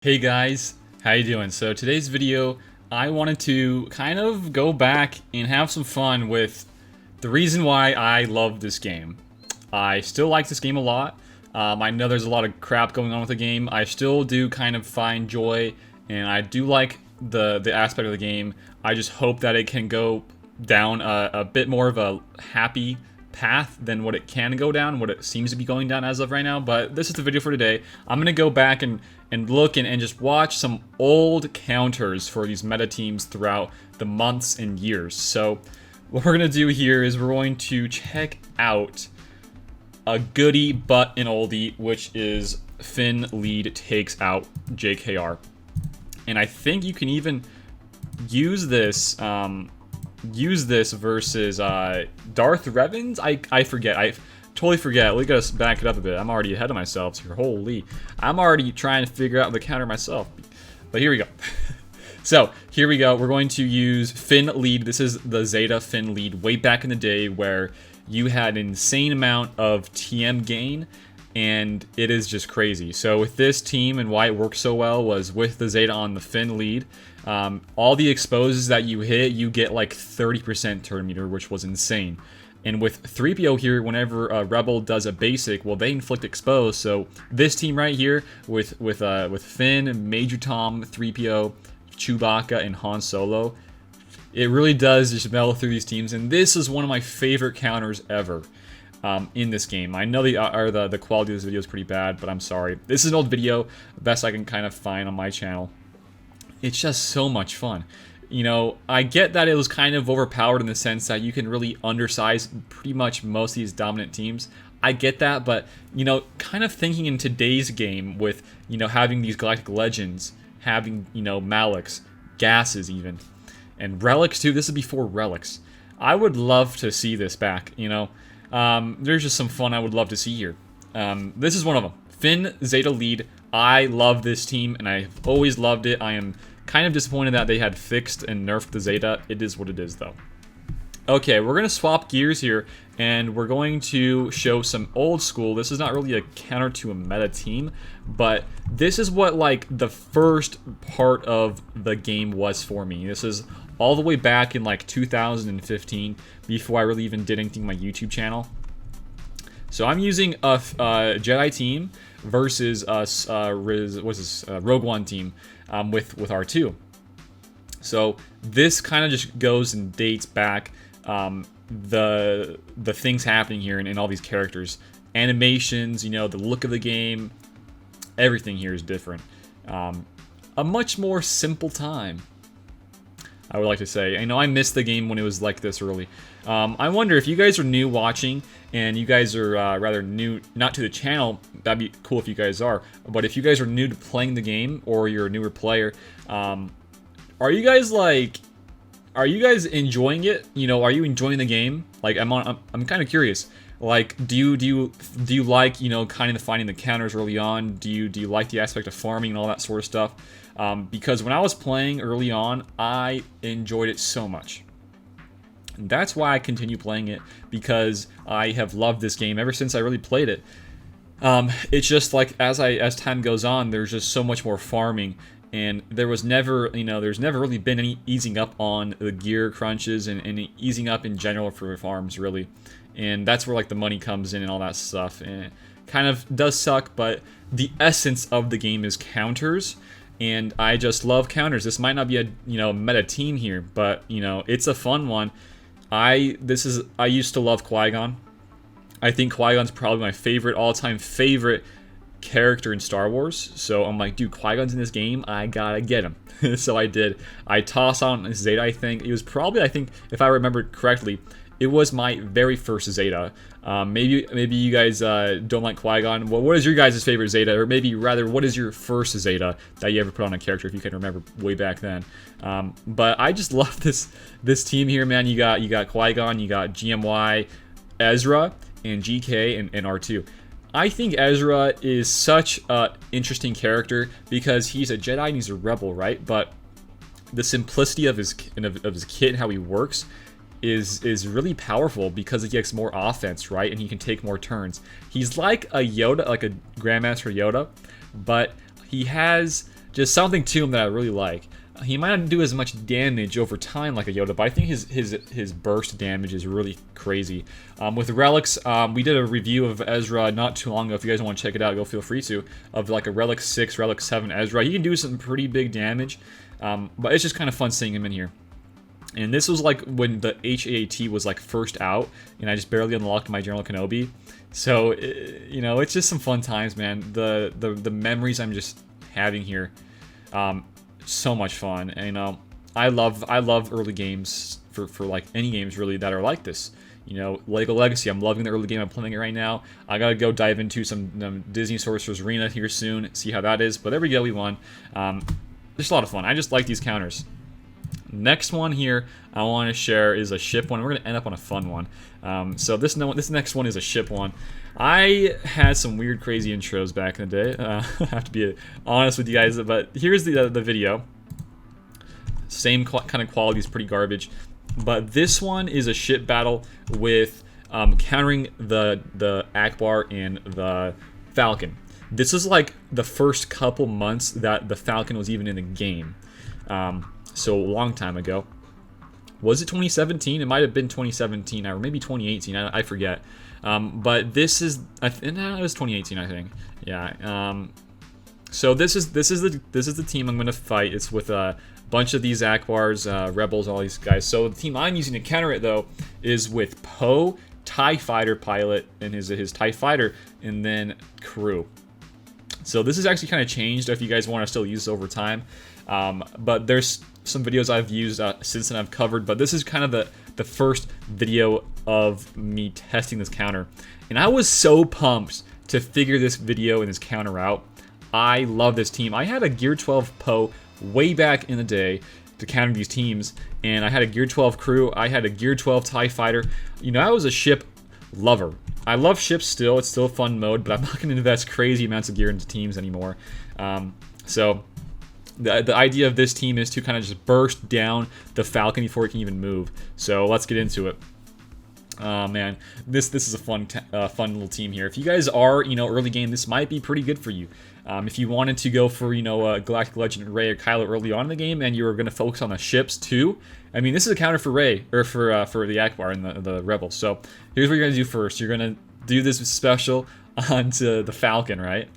Hey guys, how you doing? So today's video, I wanted to kind of go back and have some fun with the reason why I love this game. I still like this game a lot. I know there's a lot of crap going on with the game. I still do kind of find joy, and I do like the aspect of the game. I just hope that it can go down a bit more of a happy path than what it can go down, what it seems to be going down as of right now. But this is the video for today. I'm gonna go back and look and just watch some old counters for these meta teams throughout the months and years. So what we're gonna do here is we're going to check out a goodie but an oldie, which is Finn Lead takes out JKR. And I think you can even use this versus Darth Revens. I forget. I totally forget. We gotta back it up a bit. I'm already ahead of myself here. Holy. I'm already trying to figure out the counter myself. But here we go. So, here we go. We're going to use Finn Lead. This is the Zeta Finn Lead way back in the day where you had an insane amount of TM gain, and it is just crazy. So with this team and why it worked so well was with the Zeta on the Finn Lead. All the exposes that you hit, you get like 30% turn meter, which was insane. And with 3PO here, whenever a Rebel does a basic, well, they inflict expose. So this team right here, with Finn, Major Tom, 3PO, Chewbacca, and Han Solo, it really does just mellow through these teams. And this is one of my favorite counters ever in this game. I know the quality of this video is pretty bad, but I'm sorry. This is an old video, the best I can kind of find on my channel. It's just so much fun. You know, I get that it was kind of overpowered in the sense that you can really undersize pretty much most of these dominant teams. I get that, but, you know, kind of thinking in today's game with, you know, having these Galactic Legends, having, you know, Maliks, Gases even, and Relics too. This is before Relics. I would love to see this back, you know. There's just some fun I would love to see here. This is one of them. Finn, Zeta Lead. I love this team, and I've always loved it. I am kind of disappointed that they had fixed and nerfed the Zeta. It is what it is, though. Okay, we're going to swap gears here, and we're going to show some old school. This is not really a counter to a meta team, but this is what, like, the first part of the game was for me. This is all the way back in, like, 2015, before I really even did anything on my YouTube channel. So I'm using a Jedi team versus Rogue One team with R2. So this kind of just goes and dates back the things happening here and all these characters, animations, you know, the look of the game, everything here is different. A much more simple time, I would like to say. I know I missed the game when it was like this early. I wonder if you guys are new watching and you guys are rather new, not to the channel, that'd be cool if you guys are, but if you guys are new to playing the game or you're a newer player, are you guys enjoying it? You know, are you enjoying the game? Like, I'm kind of curious. Like, do you like, you know, kind of finding the counters early on? Do you like the aspect of farming and all that sort of stuff? Because when I was playing early on, I enjoyed it so much. And that's why I continue playing it, because I have loved this game ever since I really played it. It's just like as time goes on, there's just so much more farming, and there was never, you know, there's never really been any easing up on the gear crunches and any easing up in general for farms, really. And that's where, like, the money comes in and all that stuff. And it kind of does suck, but the essence of the game is counters. And I just love counters. This might not be a, you know, meta team here, but, you know, it's a fun one. I used to love Qui-Gon. I think Qui-Gon's probably my favorite, all-time favorite character in Star Wars. So I'm like, dude, Qui-Gon's in this game, I gotta get him. So I did. I tossed on Zeta, I think. It was probably, I think, if I remember correctly, it was my very first Zeta. Maybe you guys don't like Qui-Gon. Well, what is your guys' favorite Zeta? Or maybe rather, what is your first Zeta that you ever put on a character, if you can remember way back then? But I just love this team here, man. You got Qui-Gon, you got GMY, Ezra, and GK, and R2. I think Ezra is such an interesting character because he's a Jedi and he's a rebel, right? But the simplicity of his kit and how he works is really powerful because he gets more offense, right? And he can take more turns. He's like a Yoda, like a Grandmaster Yoda, but he has just something to him that I really like. He might not do as much damage over time like a Yoda, but I think his burst damage is really crazy. With relics, we did a review of Ezra not too long ago. If you guys want to check it out, go feel free to. Of like a Relic 6, Relic 7 Ezra. He can do some pretty big damage, but it's just kind of fun seeing him in here. And this was like when the HAAT was like first out, and I just barely unlocked my General Kenobi. So, you know, it's just some fun times, man. The memories I'm just having here. So much fun, and you know, I love early games for like any games really that are like this. You know, Lego Legacy, I'm loving the early game. I'm playing it right now. I gotta go dive into some Disney Sorcerer's Arena here soon, see how that is. But there we go, we won. Just a lot of fun. I just like these counters. Next one here I want to share is a ship one. We're gonna end up on a fun one. So this next one is a ship one. I had some weird, crazy intros back in the day. I have to be honest with you guys, but here's the video. Same kind of quality is pretty garbage, but this one is a ship battle with countering the Akbar and the Falcon. This is like the first couple months that the Falcon was even in the game. So a long time ago. Was it 2017? It might have been 2017 or maybe 2018. I forget. But this is it was 2018, I think. Yeah. So this is the team I'm gonna fight. It's with a bunch of these Akbars, rebels, all these guys. So the team I'm using to counter it though is with Poe, TIE Fighter pilot, and his TIE Fighter, and then crew. So this is actually kind of changed if you guys want to still use this over time. But there's some videos I've used since then I've covered, but this is kind of the first video of me testing this counter. And I was so pumped to figure this video and this counter out. I love this team. I had a Gear 12 Poe way back in the day to counter these teams, and I had a Gear 12 crew. I had a Gear 12 TIE Fighter. You know, I was a ship lover. I love ships still. It's still a fun mode, but I'm not going to invest crazy amounts of gear into teams anymore. So the idea of this team is to kind of just burst down the Falcon before it can even move. So let's get into it. Man, this is a fun little team here. If you guys are, you know, early game, this might be pretty good for you. If you wanted to go for, you know, Galactic Legend Rey or Kylo early on in the game, and you were going to focus on the ships too, I mean, this is a counter for Rey, or for the Akbar and the Rebels. So here's what you're going to do first. You're going to do this special onto the Falcon, right?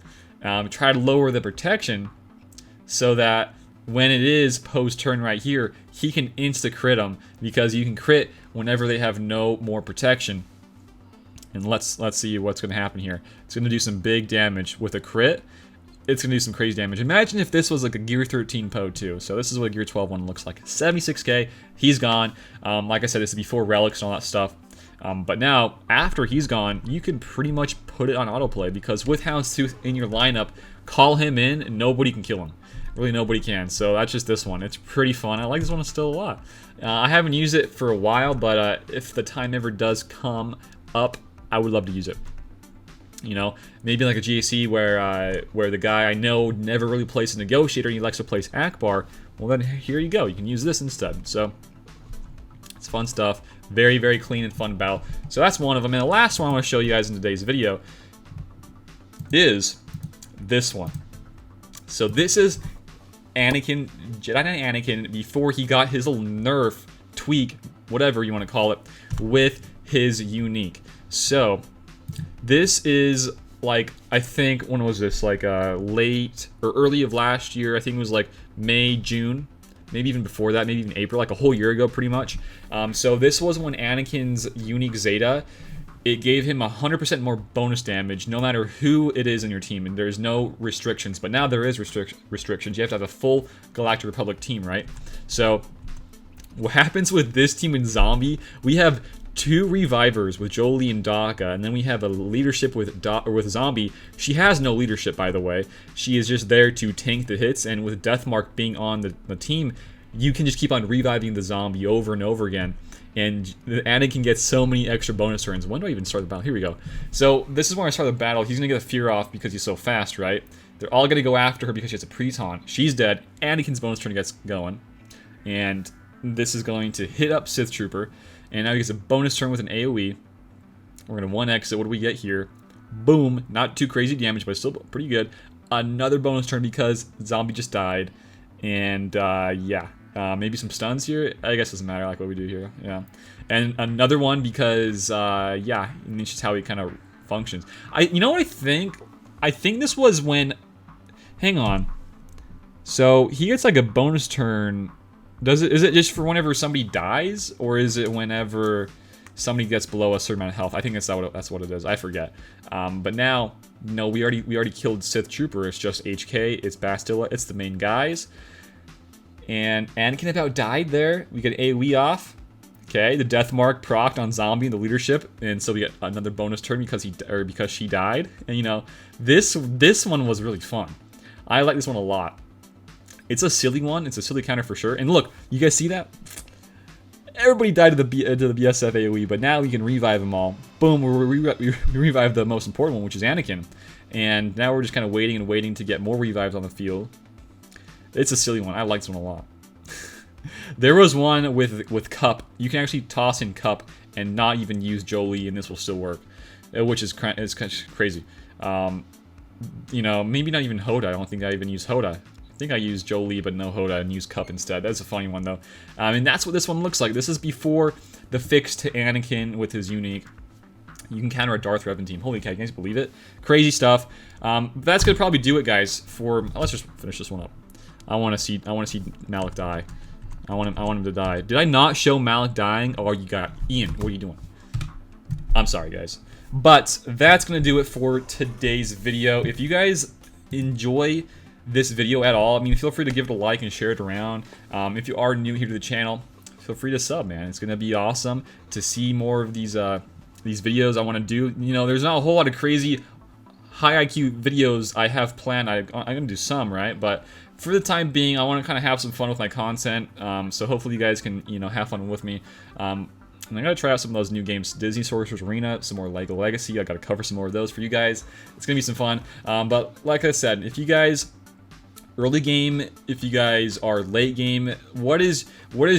Try to lower the protection so that when it is Poe's turn right here, he can insta-crit them, because you can crit whenever they have no more protection. And let's see what's going to happen here. It's going to do some big damage with a crit. It's going to do some crazy damage. Imagine if this was like a Gear 13 Poe too. So this is what a Gear 12 one looks like. 76k, he's gone. Like I said, this is before relics and all that stuff. But now, after he's gone, you can pretty much put it on autoplay, because with Houndstooth in your lineup, call him in and nobody can kill him. Really, nobody can. So that's just this one. It's pretty fun. I like this one still a lot. I haven't used it for a while, but if the time ever does come up, I would love to use it. You know, maybe like a GAC where the guy I know never really plays a negotiator and he likes to place Akbar. Well, then here you go. You can use this instead. So it's fun stuff. Very, very clean and fun battle. So that's one of them. And the last one I want to show you guys in today's video is this one. So this is Anakin, Jedi Knight Anakin, before he got his little nerf tweak, whatever you want to call it, with his unique. So this is like, I think, when was this? Like late or early of last year. I think it was like May, June, maybe even before that, maybe even April, like a whole year ago pretty much. So this was when Anakin's unique Zeta, it gave him 100% more bonus damage no matter who it is in your team, and there's no restrictions. But now there is restrictions. You have to have a full Galactic Republic team, right? So what happens with this team in Zombie, we have 2 revivers with Jolie and Daka, and then we have a leadership with Zombie. She has no leadership, by the way. She is just there to tank the hits, and with Deathmark being on the team, you can just keep on reviving the Zombie over and over again. And Anakin gets so many extra bonus turns. When do I even start the battle? Here we go. So this is where I start the battle. He's going to get a fear off because he's so fast, right? They're all going to go after her because she has a pre-taunt. She's dead. Anakin's bonus turn gets going. And this is going to hit up Sith Trooper. And now he gets a bonus turn with an AoE. We're going to 1-exit. What do we get here? Boom. Not too crazy damage, but still pretty good. another bonus turn because zombie just died. And yeah, maybe some stuns here. I guess it doesn't matter, like what we do here. Yeah, and another one because yeah, it's just how he kind of functions. You know what I think? I think this was when. Hang on. So he gets like a bonus turn. Is it just for whenever somebody dies, or is it whenever somebody gets below a certain amount of health? I think that's what it is. I forget. But now, no, we already killed Sith Trooper. It's just HK. It's Bastilla. It's the main guys. And Anakin about died there. We get AoE off. Okay, the death mark procced on zombie in the leadership, and so we get another bonus turn because she died. And you know, this one was really fun. I like this one a lot. It's a silly one. It's a silly counter for sure. And look, you guys see that? Everybody died to the BSF AoE, but now we can revive them all. Boom, we revive the most important one, which is Anakin. And now we're just kind of waiting and waiting to get more revives on the field. It's a silly one. I like this one a lot. There was one with Cup. You can actually toss in Cup and not even use Jolie, and this will still work, which is kind of crazy. You know, maybe not even Hoda. I don't think I even use Hoda. I think I used Jolie, but no Hoda, and use Cup instead. That's a funny one, though. And that's what this one looks like. This is before the fix to Anakin with his unique. You can counter a Darth Revan team. Holy cow, can you guys believe it? Crazy stuff. That's gonna probably do it, guys. Let's just finish this one up. I want to see Malik die. I want him to die. Did I not show Malik dying? Oh, you got Ian. What are you doing? I'm sorry, guys. But that's gonna do it for today's video. If you guys enjoy this video at all, I mean, feel free to give it a like and share it around. If you are new here to the channel, feel free to sub, man. It's gonna be awesome to see more of these videos I want to do. You know, there's not a whole lot of crazy high IQ videos I have planned. I'm gonna do some, right? But for the time being, I want to kind of have some fun with my content. So hopefully you guys can, you know, have fun with me. And I gotta try out some of those new games, Disney Sorcerer's Arena, some more LEGO Legacy. I gotta cover some more of those for you guys. It's gonna be some fun. But like I said, if you guys early game, if you guys are late game, what is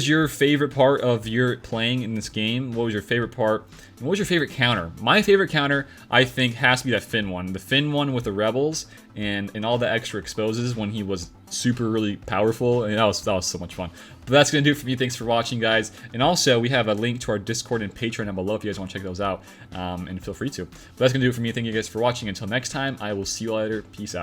your favorite part of your playing in this game? What was your favorite part? And what was your favorite counter? My favorite counter, I think, has to be that Finn one. The Finn one with the Rebels and all the extra exposes when he was super really powerful. And that was so much fun. But that's gonna do it for me. Thanks for watching, guys. And also, we have a link to our Discord and Patreon down below if you guys want to check those out. And feel free to. But that's gonna do it for me. Thank you guys for watching. Until next time, I will see you later. Peace out.